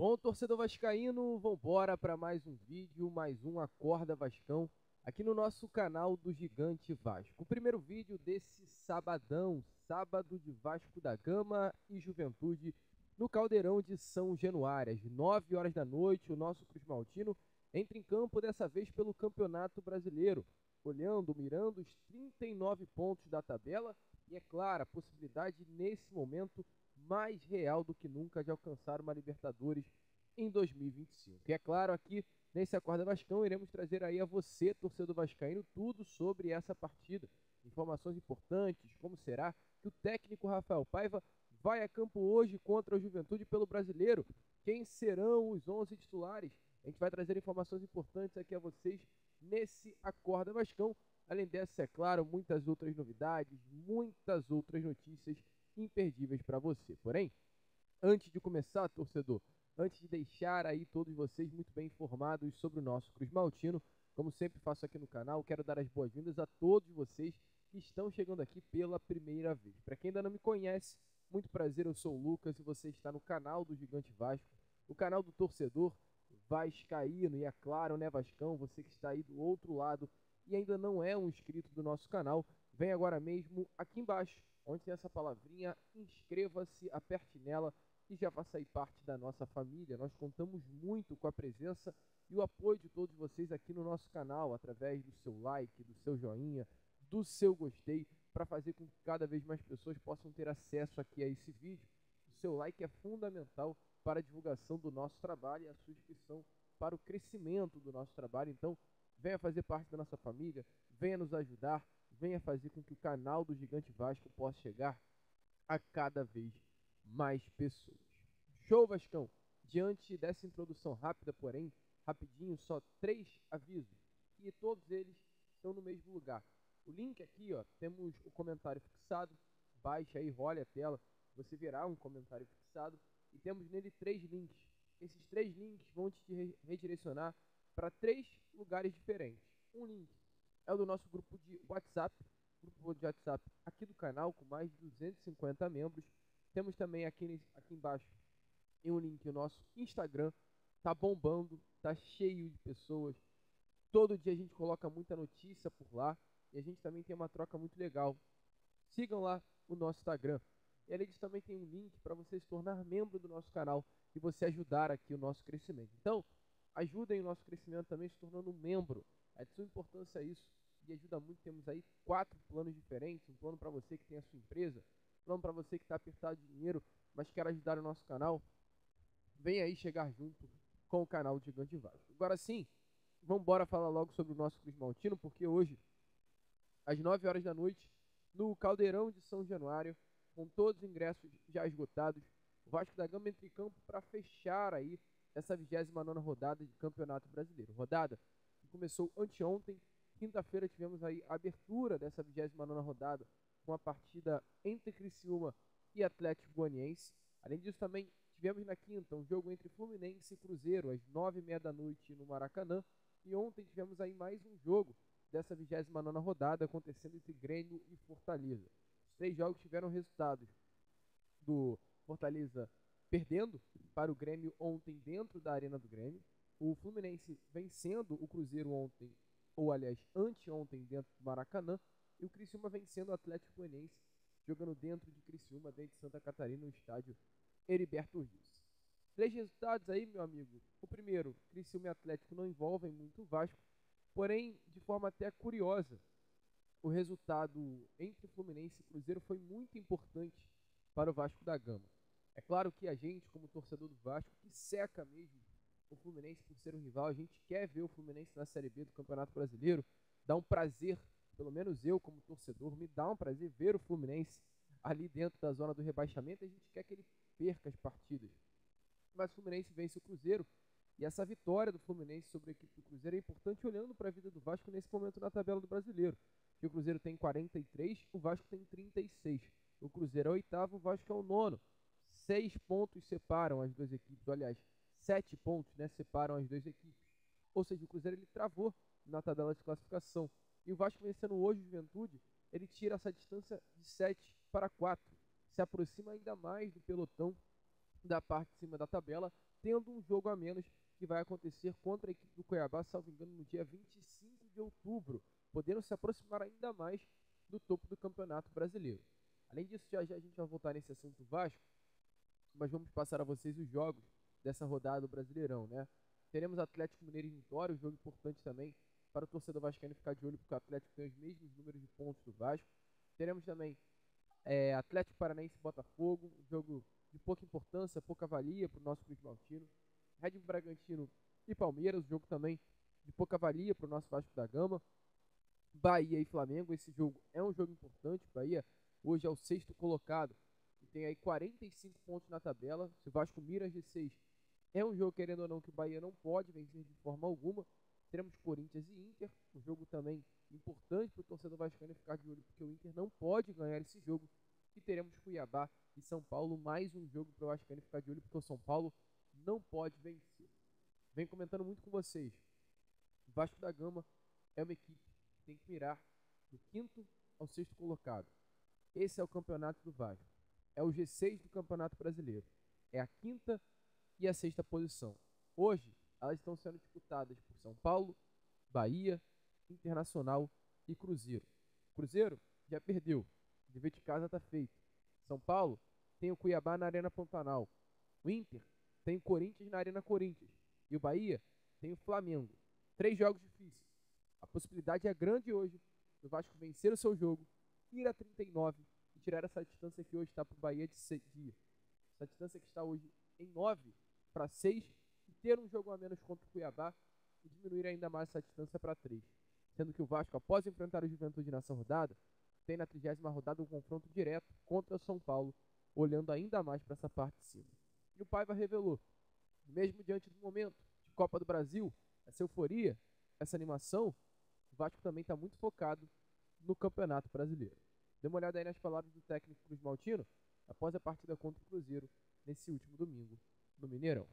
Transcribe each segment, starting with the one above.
Bom, torcedor vascaíno, vambora para mais um vídeo, mais um Acorda Vascão, aqui no nosso canal do Gigante Vasco. O primeiro vídeo desse sabadão, sábado de Vasco da Gama e Juventude, no Caldeirão de São Januário, às 9 horas da noite, o nosso Cruz Maltino entra em campo dessa vez pelo Campeonato Brasileiro, mirando os 39 pontos da tabela e, é claro, a possibilidade nesse momento mais real do que nunca de alcançar uma Libertadores em 2025. E é claro, aqui nesse Acorda Vascão iremos trazer aí a você, torcedor vascaíno, tudo sobre essa partida. Informações importantes, como será que o técnico Rafael Paiva vai a campo hoje contra o Juventude pelo Brasileiro. Quem serão os 11 titulares? A gente vai trazer informações importantes aqui a vocês nesse Acorda Vascão. Além dessa, é claro, muitas outras novidades, muitas outras notícias imperdíveis para você. Porém, antes de começar, torcedor, antes de deixar aí todos vocês muito bem informados sobre o nosso Cruz Maltino, como sempre faço aqui no canal, quero dar as boas-vindas a todos vocês que estão chegando aqui pela primeira vez. Para quem ainda não me conhece, muito prazer, eu sou o Lucas e você está no canal do Gigante Vasco, o canal do torcedor vascaíno. E é claro, né, Vascão, você que está aí do outro lado e ainda não é um inscrito do nosso canal, vem agora mesmo aqui embaixo, onde tem essa palavrinha, inscreva-se, aperte nela e já faça aí parte da nossa família. Nós contamos muito com a presença e o apoio de todos vocês aqui no nosso canal, através do seu like, do seu joinha, do seu gostei, para fazer com que cada vez mais pessoas possam ter acesso aqui a esse vídeo. O seu like é fundamental para a divulgação do nosso trabalho e a sua inscrição para o crescimento do nosso trabalho. Então, venha fazer parte da nossa família, venha nos ajudar, venha fazer com que o canal do Gigante Vasco possa chegar a cada vez mais pessoas. Show, Vascão! Diante dessa introdução rápida, porém, rapidinho, só 3 avisos, e todos eles estão no mesmo lugar. O link aqui, ó, temos o comentário fixado, baixa aí, role a tela, você verá um comentário fixado, e temos nele 3 links. Esses 3 links vão te redirecionar para 3 lugares diferentes. Um link é o do nosso grupo de WhatsApp, aqui do canal, com mais de 250 membros. Temos também aqui embaixo em um link o nosso Instagram, tá bombando, tá cheio de pessoas. Todo dia a gente coloca muita notícia por lá e a gente também tem uma troca muito legal. Sigam lá o nosso Instagram. E além disso também tem um link para você se tornar membro do nosso canal e você ajudar aqui o nosso crescimento. Então, ajudem o nosso crescimento também se tornando um membro. É de sua importância isso e ajuda muito. Temos aí 4 planos diferentes. Um plano para você que tem a sua empresa, um plano para você que está apertado de dinheiro, mas quer ajudar o nosso canal. Vem aí chegar junto com o canal do Gigante Vasco. Agora sim, vamos embora falar logo sobre o nosso Cruz Maltino, porque hoje, às 9 horas da noite, no Caldeirão de São Januário, com todos os ingressos já esgotados, o Vasco da Gama entra em campo para fechar aí essa 29ª rodada de Campeonato Brasileiro. Rodada que começou anteontem. Quinta-feira tivemos aí a abertura dessa 29ª rodada com a partida entre Criciúma e Atlético Goianiense. Além disso, também tivemos na quinta um jogo entre Fluminense e Cruzeiro às 9h30 da noite no Maracanã. E ontem tivemos aí mais um jogo dessa 29ª rodada acontecendo entre Grêmio e Fortaleza. Os 3 jogos tiveram resultados do Fortaleza perdendo para o Grêmio ontem dentro da Arena do Grêmio, o Fluminense vencendo o Cruzeiro ontem, ou aliás, anteontem dentro do Maracanã, e o Criciúma vencendo o Atlético Goianiense, jogando dentro de Criciúma, dentro de Santa Catarina, no estádio Heriberto Rios. 3 resultados aí, meu amigo. O primeiro, Criciúma e Atlético não envolvem muito o Vasco, porém, de forma até curiosa, o resultado entre Fluminense e Cruzeiro foi muito importante para o Vasco da Gama. É claro que a gente, como torcedor do Vasco, que seca mesmo o Fluminense por ser um rival, a gente quer ver o Fluminense na Série B do Campeonato Brasileiro, dá um prazer, pelo menos eu como torcedor, me dá um prazer ver o Fluminense ali dentro da zona do rebaixamento, a gente quer que ele perca as partidas. Mas o Fluminense vence o Cruzeiro, e essa vitória do Fluminense sobre a equipe do Cruzeiro é importante olhando para a vida do Vasco nesse momento na tabela do Brasileiro. Que o Cruzeiro tem 43, o Vasco tem 36. O Cruzeiro é o 8º, o Vasco é o 9º. 6 pontos separam as duas equipes, aliás, 7 pontos, né, separam as duas equipes. Ou seja, o Cruzeiro ele travou na tabela de classificação. E o Vasco vencendo hoje o Juventude, ele tira essa distância de 7 para 4. Se aproxima ainda mais do pelotão da parte de cima da tabela tendo um jogo a menos que vai acontecer contra a equipe do Cuiabá, salvo engano, no dia 25 de outubro, podendo se aproximar ainda mais do topo do Campeonato Brasileiro. Além disso, já a gente vai voltar nesse assunto do Vasco, mas vamos passar a vocês os jogos dessa rodada do Brasileirão, né? Teremos Atlético Mineiro e Vitória, um jogo importante também para o torcedor vascaíno ficar de olho, porque o Atlético tem os mesmos números de pontos do Vasco. Teremos também Atlético Paranaense e Botafogo, um jogo de pouca importância, pouca valia para o nosso Cruz Maltino. Red Bull Bragantino e Palmeiras, um jogo também de pouca valia para o nosso Vasco da Gama. Bahia e Flamengo, esse jogo é um jogo importante. Bahia hoje é o 6º colocado e tem aí 45 pontos na tabela. Se o Vasco mira G6, é um jogo, querendo ou não, que o Bahia não pode vencer de forma alguma. Teremos Corinthians e Inter, um jogo também importante para o torcedor vascaíno ficar de olho, porque o Inter não pode ganhar esse jogo. E teremos Cuiabá e São Paulo, mais um jogo para o vascaíno ficar de olho, porque o São Paulo não pode vencer. Venho comentando muito com vocês. O Vasco da Gama é uma equipe que tem que mirar do 5º ao 6º colocado. Esse é o campeonato do Vasco. É o G6 do Campeonato Brasileiro. É a 5ª e a 6ª posição. Hoje, elas estão sendo disputadas por São Paulo, Bahia, Internacional e Cruzeiro. Cruzeiro já perdeu. O dever de casa está feito. São Paulo tem o Cuiabá na Arena Pantanal. O Inter tem o Corinthians na Arena Corinthians. E o Bahia tem o Flamengo. 3 jogos difíceis. A possibilidade é grande hoje do Vasco vencer o seu jogo, ir a 39 e tirar essa distância que hoje está para o Bahia de essa distância que está hoje em 9 para 6 e ter um jogo a menos contra o Cuiabá e diminuir ainda mais essa distância para 3. Sendo que o Vasco, após enfrentar o Juventude nessa rodada, tem na 30ª rodada um confronto direto contra o São Paulo, olhando ainda mais para essa parte de cima. E o Paiva revelou, mesmo diante do momento de Copa do Brasil, essa euforia, essa animação, o Vasco também está muito focado no Campeonato Brasileiro. Dê uma olhada aí nas palavras do técnico Cruz Maltino após a partida contra o Cruzeiro nesse último domingo no Mineirão.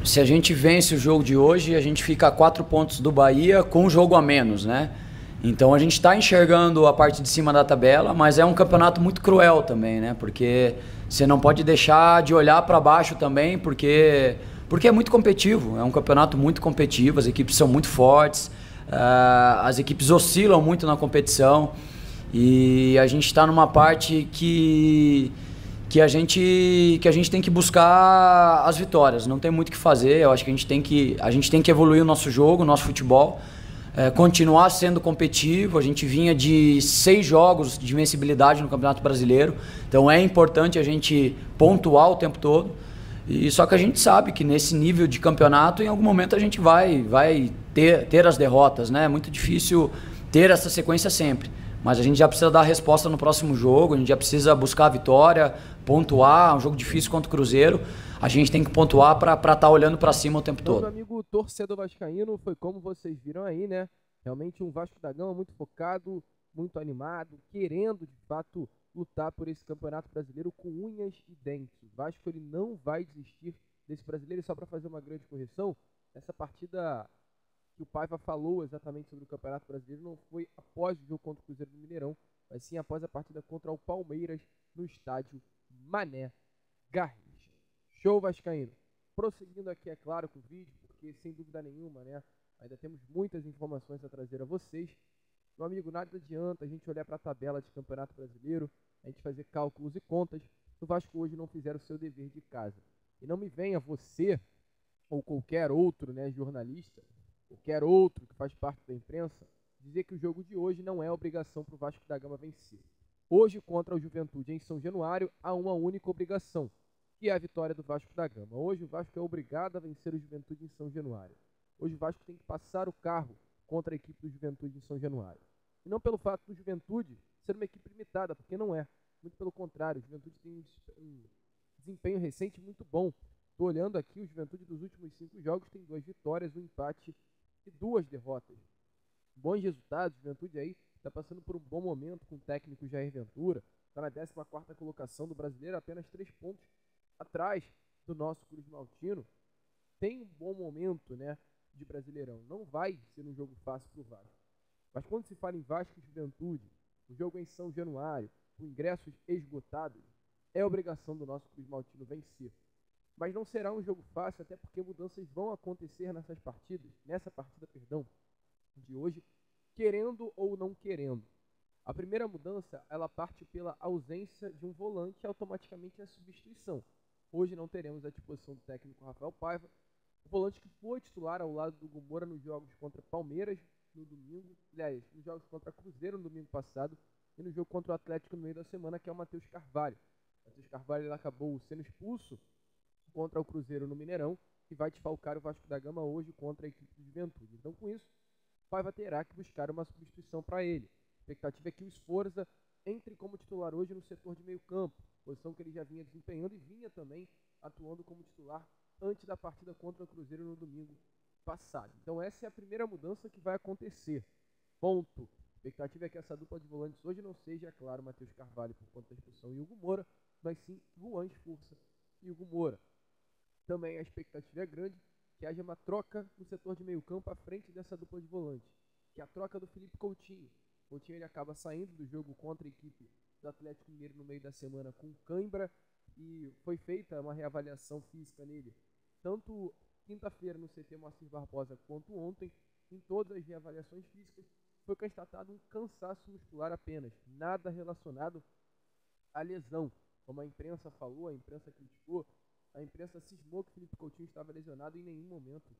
Se a gente vence o jogo de hoje, a gente fica a 4 pontos do Bahia com um jogo a menos, né? Então a gente está enxergando a parte de cima da tabela, mas é um campeonato muito cruel também, né? Porque você não pode deixar de olhar para baixo também, porque é muito competitivo. É um campeonato muito competitivo, as equipes são muito fortes, as equipes oscilam muito na competição e a gente está numa parte que a gente tem que buscar as vitórias. Não tem muito o que fazer. Eu acho que a gente tem que evoluir o nosso jogo, o nosso futebol. Continuar sendo competitivo. A gente vinha de 6 jogos de invencibilidade no Campeonato Brasileiro, então é importante a gente pontuar o tempo todo. E só que a gente sabe que nesse nível de campeonato, em algum momento a gente vai ter as derrotas, né? É muito difícil ter essa sequência sempre, mas a gente já precisa dar a resposta no próximo jogo, a gente já precisa buscar a vitória, pontuar. Um jogo difícil contra o Cruzeiro, a gente tem que pontuar para estar olhando para cima o tempo todo. Meu amigo torcedor vascaíno, foi como vocês viram aí, né? Realmente um Vasco da Gama muito focado, muito animado, querendo de fato lutar por esse Campeonato Brasileiro com unhas e dentes. O Vasco ele não vai desistir desse brasileiro. E só para fazer uma grande correção, essa partida que o Paiva falou exatamente sobre o Campeonato Brasileiro não foi após o jogo contra o Cruzeiro do Mineirão, mas sim após a partida contra o Palmeiras no estádio Mané Garrincha. Show vascaíno. Prosseguindo aqui, é claro, com o vídeo, porque sem dúvida nenhuma, né, ainda temos muitas informações a trazer a vocês. Meu amigo, nada adianta a gente olhar para a tabela de Campeonato Brasileiro, a gente fazer cálculos e contas, se o Vasco hoje não fizer o seu dever de casa. E não me venha você, ou qualquer outro, né, jornalista, qualquer outro que faz parte da imprensa, dizer que o jogo de hoje não é obrigação para o Vasco da Gama vencer. Hoje, contra o Juventude em São Januário, há uma única obrigação, que é a vitória do Vasco da Gama. Hoje o Vasco é obrigado a vencer o Juventude em São Januário. Hoje o Vasco tem que passar o carro contra a equipe do Juventude em São Januário. E não pelo fato do Juventude ser uma equipe limitada, porque não é. Muito pelo contrário, o Juventude tem um desempenho recente muito bom. Estou olhando aqui, o Juventude dos últimos 5 jogos tem 2 vitórias, 1 empate e 2 derrotas. Bons resultados, o Juventude aí está passando por um bom momento com o técnico Jair Ventura. Está na 14ª colocação do brasileiro, apenas 3 pontos atrás do nosso Cruz Maltino. Tem um bom momento, né, de Brasileirão. Não vai ser um jogo fácil para o Vasco. Mas quando se fala em Vasco e Juventude, o jogo é em São Januário, com ingressos esgotados, é obrigação do nosso Cruz Maltino vencer. Mas não será um jogo fácil, até porque mudanças vão acontecer nessa partida, de hoje, querendo ou não querendo. A primeira mudança, ela parte pela ausência de um volante e automaticamente a substituição. Hoje não teremos à disposição do técnico Rafael Paiva, o volante que foi titular ao lado do Gumora nos jogos contra Palmeiras no domingo, aliás, nos jogos contra Cruzeiro no domingo passado e no jogo contra o Atlético no meio da semana, que é o Matheus Carvalho. O Matheus Carvalho ele acabou sendo expulso contra o Cruzeiro no Mineirão e vai desfalcar o Vasco da Gama hoje contra a equipe do Juventude. Então, com isso, o Paiva terá que buscar uma substituição para ele. A expectativa é que o Sforza entre como titular hoje no setor de meio campo, posição que ele já vinha desempenhando e vinha também atuando como titular antes da partida contra o Cruzeiro no domingo passado. Então essa é a primeira mudança que vai acontecer. Ponto. A expectativa é que essa dupla de volantes hoje não seja, é claro, Matheus Carvalho por conta da expulsão e Hugo Moura, mas sim Luan Sforza e Hugo Moura. Também a expectativa é grande que haja uma troca no setor de meio campo à frente dessa dupla de volantes, que é a troca do Felipe Coutinho. Coutinho ele acaba saindo do jogo contra a equipe do Atlético Mineiro no meio da semana com cãibra e foi feita uma reavaliação física nele, tanto quinta-feira no CT Moacir Barbosa quanto ontem. Em todas as reavaliações físicas foi constatado um cansaço muscular apenas, nada relacionado à lesão. Como a imprensa falou, a imprensa criticou, a imprensa cismou que Felipe Coutinho estava lesionado e em nenhum momento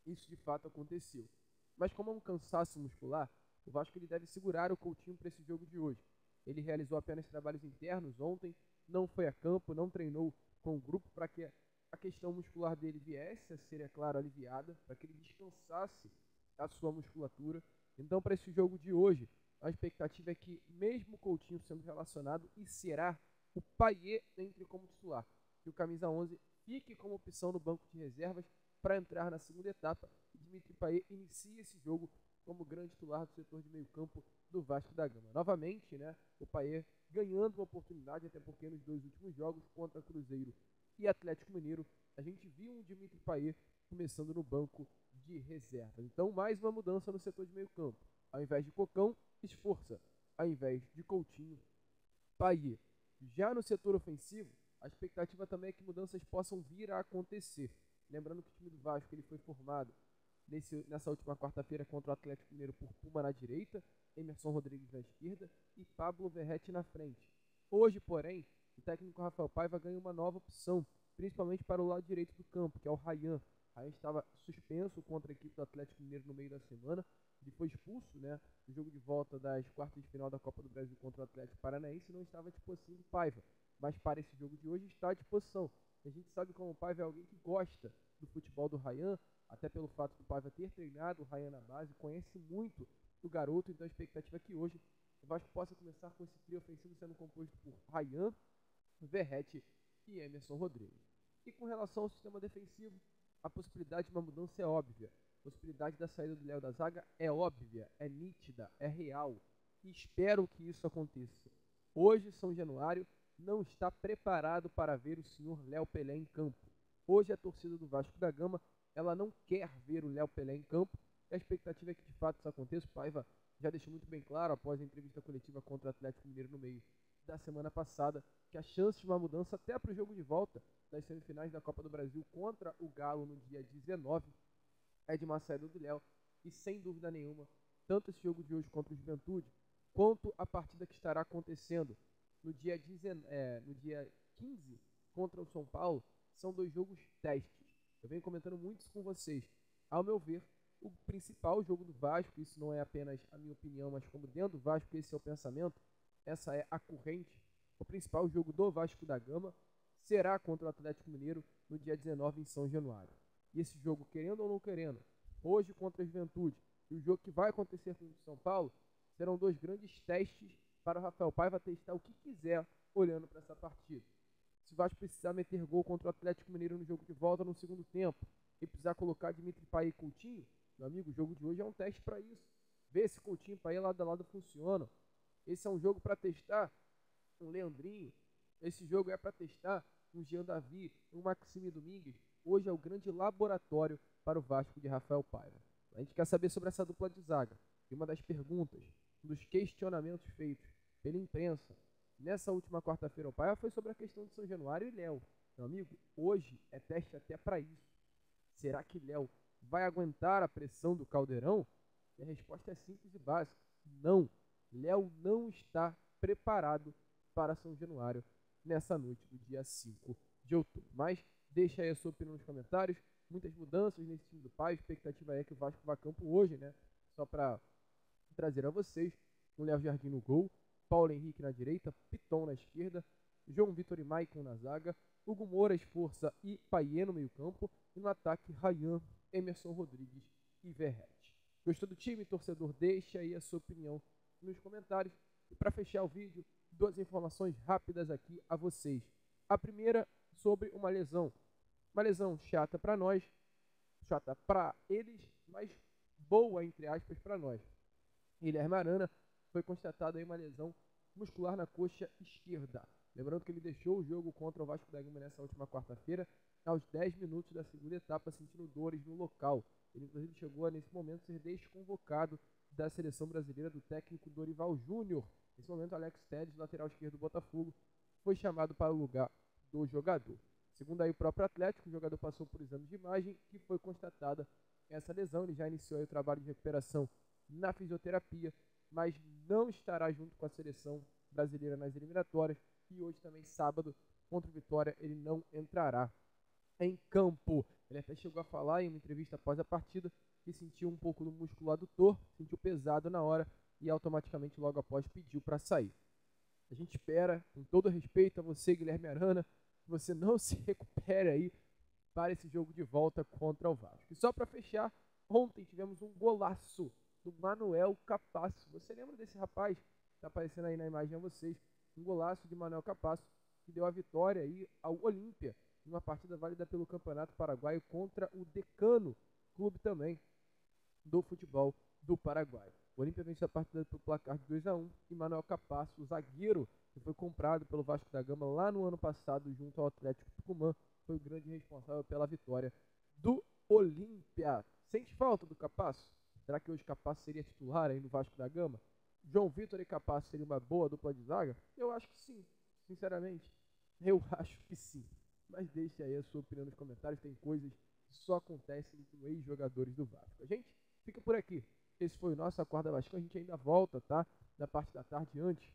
isso de fato aconteceu. Mas como é um cansaço muscular, o Vasco ele deve segurar o Coutinho para esse jogo de hoje. Ele realizou apenas trabalhos internos ontem, não foi a campo, não treinou com o grupo para que a questão muscular dele viesse a ser, é claro, aliviada, para que ele descansasse a sua musculatura. Então, para esse jogo de hoje, a expectativa é que, mesmo o Coutinho sendo relacionado, e será o Payet entre como titular, que o camisa 11 fique como opção no banco de reservas para entrar na segunda etapa e Dimitri Payet inicie esse jogo como grande titular do setor de meio campo do Vasco da Gama. Novamente, né, o Payet ganhando uma oportunidade, até porque nos dois últimos jogos contra Cruzeiro e Atlético Mineiro, a gente viu um Dimitri Payet começando no banco de reserva. Então, mais uma mudança no setor de meio campo. Ao invés de Cocão, Sforza. Ao invés de Coutinho, Payet. Já no setor ofensivo, a expectativa também é que mudanças possam vir a acontecer. Lembrando que o time do Vasco ele foi formado nessa última quarta-feira contra o Atlético Mineiro por Puma na direita, Emerson Rodrigues na esquerda e Pablo Verrete na frente. Hoje, porém, o técnico Rafael Paiva ganha uma nova opção, principalmente para o lado direito do campo, que é o Ryan. Ryan estava suspenso contra a equipe do Atlético Mineiro no meio da semana. Ele foi expulso, né, no jogo de volta das quartas de final da Copa do Brasil contra o Atlético Paranaense e não estava à disposição do Paiva. Mas para esse jogo de hoje está à disposição. A gente sabe como o Paiva é alguém que gosta do futebol do Ryan, até pelo fato do Paiva ter treinado o Ryan na base, conhece muito do garoto, então a expectativa é que hoje o Vasco possa começar com esse trio ofensivo sendo composto por Ryan, Verrete e Emerson Rodrigues. E com relação ao sistema defensivo, a possibilidade de uma mudança é óbvia. A possibilidade da saída do Léo da zaga é óbvia, é nítida, é real. E espero que isso aconteça. Hoje, São Januário não está preparado para ver o senhor Léo Pelé em campo. Hoje, a torcida do Vasco da Gama ela não quer ver o Léo Pelé em campo. E a expectativa é que de fato isso aconteça. O Paiva já deixou muito bem claro, após a entrevista coletiva contra o Atlético Mineiro no meio da semana passada, que a chance de uma mudança até para o jogo de volta das semifinais da Copa do Brasil contra o Galo no dia 19 é de uma saída do Léo. E sem dúvida nenhuma, tanto esse jogo de hoje contra o Juventude, quanto a partida que estará acontecendo no dia 15 contra o São Paulo, são dois jogos testes. Eu venho comentando muito isso com vocês. Ao meu ver, o principal jogo do Vasco, isso não é apenas a minha opinião, mas como dentro do Vasco esse é o pensamento, essa é a corrente, o principal jogo do Vasco da Gama será contra o Atlético Mineiro no dia 19 em São Januário. E esse jogo, querendo ou não querendo, hoje contra a Juventude e o jogo que vai acontecer com o São Paulo, serão dois grandes testes para o Rafael Paiva testar o que quiser olhando para essa partida. Se o Vasco precisar meter gol contra o Atlético Mineiro no jogo de volta no segundo tempo e precisar colocar Dimitri Payet e Coutinho, meu amigo, o jogo de hoje é um teste para isso. Ver se Coutinho e Payet lado a lado funcionam. Esse é um jogo para testar um Leandrinho. Esse jogo é para testar um Jean Davi, um Maxime Domingues. Hoje é o grande laboratório para o Vasco de Rafael Paiva. A gente quer saber sobre essa dupla de zaga. E uma das perguntas, um dos questionamentos feitos pela imprensa nessa última quarta-feira ao Paiva foi sobre a questão de São Januário e Léo. Meu amigo, hoje é teste até para isso. Será que Léo vai aguentar a pressão do Caldeirão? E a resposta é simples e básica. Não. Léo não está preparado para São Januário nessa noite do dia 5 de outubro. Mas deixa aí a sua opinião nos comentários. Muitas mudanças nesse time do Pai. A expectativa é que o Vasco vá a campo hoje, né? Só para trazer a vocês. O Léo Jardim no gol, Paulo Henrique na direita, Piton na esquerda, João Vitor e Maicon na zaga, Hugo Moura, Esforça e Paiê no meio campo, e no ataque Ryan, Emerson Rodrigues e Verrete. Gostou do time, torcedor? Deixa aí a sua opinião nos comentários. E para fechar o vídeo, 2 informações rápidas aqui a vocês. A primeira sobre uma lesão chata para nós, chata para eles, mas boa, entre aspas, para nós. Guilherme Arana foi constatada aí uma lesão muscular na coxa esquerda. Lembrando que ele deixou o jogo contra o Vasco da Gama nessa última quarta-feira, aos 10 minutos da segunda etapa, sentindo dores no local. Ele, inclusive, chegou a, nesse momento, ser desconvocado da seleção brasileira do técnico Dorival Júnior. Nesse momento, Alex Telles, lateral esquerdo do Botafogo, foi chamado para o lugar do jogador. Segundo aí o próprio Atlético, o jogador passou por exames de imagem e foi constatada essa lesão. Ele já iniciou aí o trabalho de recuperação na fisioterapia, mas não estará junto com a seleção brasileira nas eliminatórias. E hoje também, sábado, contra o Vitória, ele não entrará em campo. Ele até chegou a falar em uma entrevista após a partida que sentiu um pouco do músculo adutor, sentiu pesado na hora e automaticamente logo após pediu para sair. A gente espera, com todo respeito a você, Guilherme Arana, que você não se recupere aí para esse jogo de volta contra o Vasco. E só para fechar, ontem tivemos um golaço do Manuel Capasso. Você lembra desse rapaz? Está aparecendo aí na imagem a vocês. Um golaço de Manuel Capasso que deu a vitória aí ao Olímpia, numa partida válida pelo Campeonato Paraguaio contra o Decano, clube também do futebol do Paraguai. O Olímpia venceu a partida pelo placar de 2-1 e Manuel Capasso, o zagueiro que foi comprado pelo Vasco da Gama lá no ano passado junto ao Atlético Tucumã, foi o grande responsável pela vitória do Olímpia. Sente falta do Capasso? Será que hoje Capasso seria titular aí no Vasco da Gama? João Vitor e Capasso seria uma boa dupla de zaga? Eu acho que sim, sinceramente. Eu acho que sim. Mas deixe aí a sua opinião nos comentários. Tem coisas que só acontecem com ex-jogadores do Vasco. A gente fica por aqui. Esse foi o nosso Acorda Vasco. A gente ainda volta, tá? Na parte da tarde antes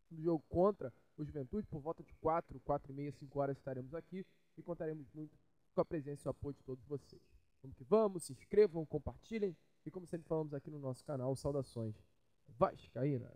do jogo contra o Juventude. Por volta de 4h30, 5 horas estaremos aqui. E contaremos muito com a presença e o apoio de todos vocês. Vamos que vamos. Se inscrevam, compartilhem. E como sempre falamos aqui no nosso canal, saudações vascaínas.